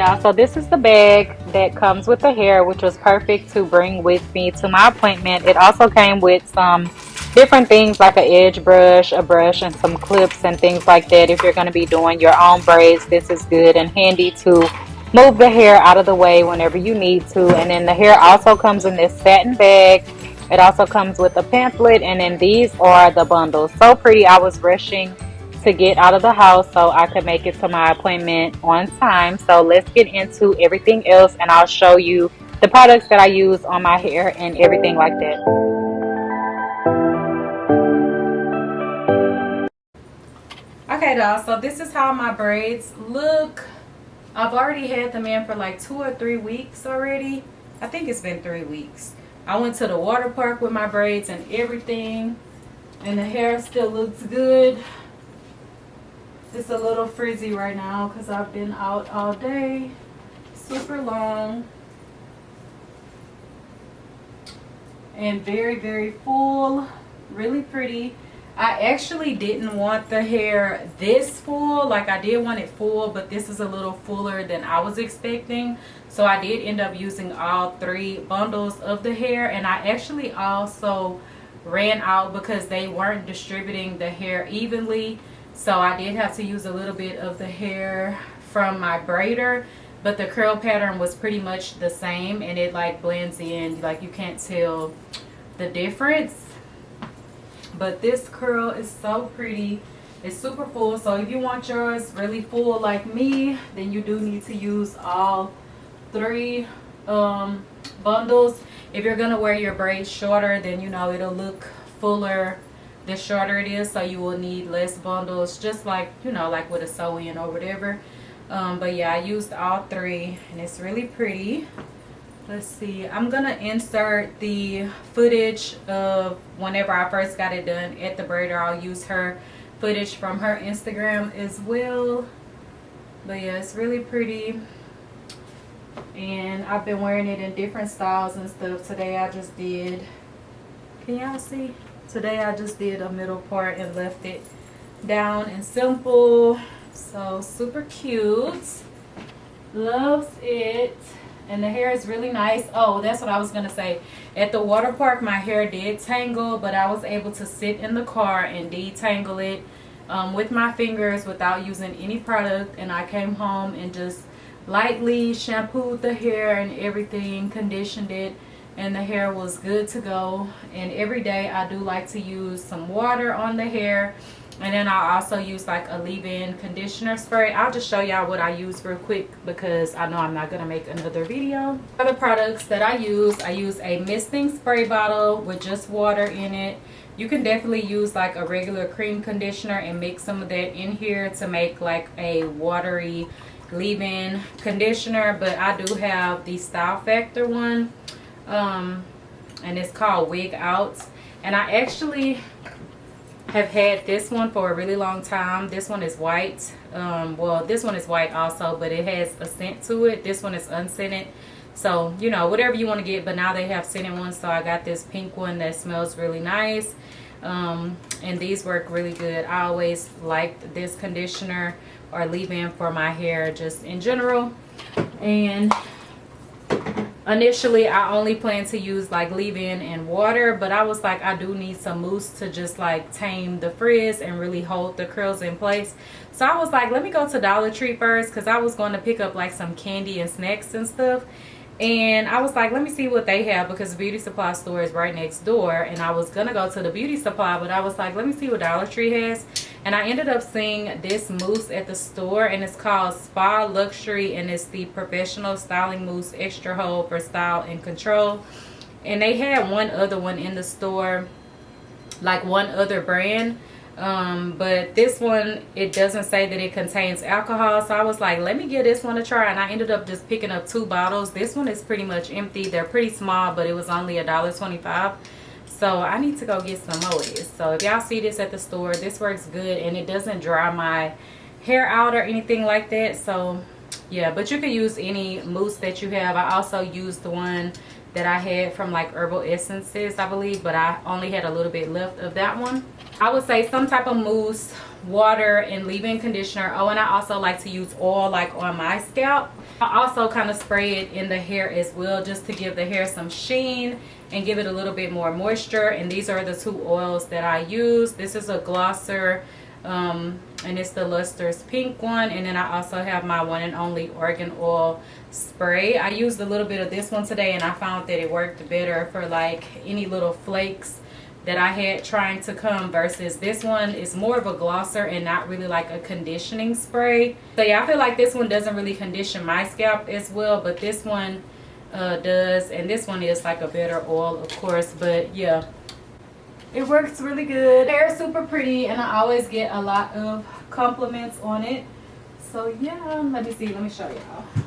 y'all, so this is the bag that comes with the hair, which was perfect to bring with me to my appointment. It also came with some different things like an edge brush, a brush, and some clips and things like that. If you're going to be doing your own braids, this is good and handy to move the hair out of the way whenever you need to. And then the hair also comes in this satin bag. It also comes with a pamphlet, and then these are the bundles. So pretty. I was rushing to get out of the house so I could make it to my appointment on time. So let's get into everything else, and I'll show you the products that I use on my hair and everything like that. Okay, y'all, so this is how my braids look. I've already had them in for like 2 or 3 weeks already. I think it's been 3 weeks. I went to the water park with my braids and everything, and the hair still looks good. It's a little frizzy right now because I've been out all day. Super long. And very, very full. Really pretty. I actually didn't want the hair this full. Like, I did want it full, but this is a little fuller than I was expecting. So I did end up using all 3 bundles of the hair. And I actually also ran out because they weren't distributing the hair evenly. So I did have to use a little bit of the hair from my braider, but the curl pattern was pretty much the same, and it like blends in, like you can't tell the difference. But this curl is so pretty. It's super full. So if you want yours really full like me, then you do need to use all 3 bundles. If you're gonna wear your braids shorter, then you know it'll look fuller the shorter it is, so you will need less bundles, just like, you know, like with a sew-in or whatever. But yeah, I used all 3, and it's really pretty. Let's see, I'm gonna insert the footage of whenever I first got it done at the braider. I'll use her footage from her Instagram as well. But yeah, it's really pretty, and I've been wearing it in different styles and stuff. Today I just did, can y'all see? Today I just did a middle part and left it down and simple. So super cute. Loves it. And the hair is really nice. Oh, that's what I was going to say. At the water park, my hair did tangle, but I was able to sit in the car and detangle it with my fingers without using any product. And I came home and just lightly shampooed the hair and everything, conditioned it, and the hair was good to go. And every day I do like to use some water on the hair, and then I also use like a leave-in conditioner spray. I'll just show y'all what I use real quick because I know I'm not gonna make another video. Other products that I use a misting spray bottle with just water in it. You can definitely use like a regular cream conditioner and mix some of that in here to make like a watery leave-in conditioner. But I do have the Style Factor one, and it's called Wig Out, and I actually have had this one for a really long time. This one is white. Well, this one is white also, but it has a scent to it. This one is unscented, so you know, whatever you want to get. But now they have scented ones, so I got this pink one that smells really nice, and these work really good. I always liked this conditioner or leave-in for my hair just in general. And initially I only planned to use like leave-in and water, but I was like, I do need some mousse to just like tame the frizz and really hold the curls in place. So I was like, let me go to Dollar Tree first, because I was going to pick up like some candy and snacks and stuff. And I was like, let me see what they have, because the beauty supply store is right next door. And I was gonna go to the beauty supply, but I was like, let me see what Dollar Tree has. And I ended up seeing this mousse at the store, and it's called Spa Luxury, and it's the Professional Styling Mousse Extra Hold for Style and Control. And they had one other one in the store, like one other brand, but this one, it doesn't say that it contains alcohol. So I was like, let me give this one a try, and I ended up just picking up 2 bottles. This one is pretty much empty. They're pretty small, but it was only $1.25. So I need to go get some more of this. So if y'all see this at the store, this works good, and it doesn't dry my hair out or anything like that. So yeah, but you can use any mousse that you have. I also used the one that I had from like Herbal Essences, I believe, but I only had a little bit left of that one. I would say some type of mousse, water, and leave-in conditioner. Oh, and I also like to use oil like on my scalp. I also kind of spray it in the hair as well, just to give the hair some sheen and give it a little bit more moisture. And these are the two oils that I use. This is a glosser, and it's the Luster's pink one, and then I also have my one and only argan oil spray. I used a little bit of this one today, and I found that it worked better for like any little flakes that I had trying to come, versus this one is more of a glosser and not really like a conditioning spray. So yeah, I feel like this one doesn't really condition my scalp as well, but this one does, and this one is like a better oil, of course. But yeah, it works really good. Hair is super pretty, and I always get a lot of compliments on it. So yeah, let me see, let me show y'all.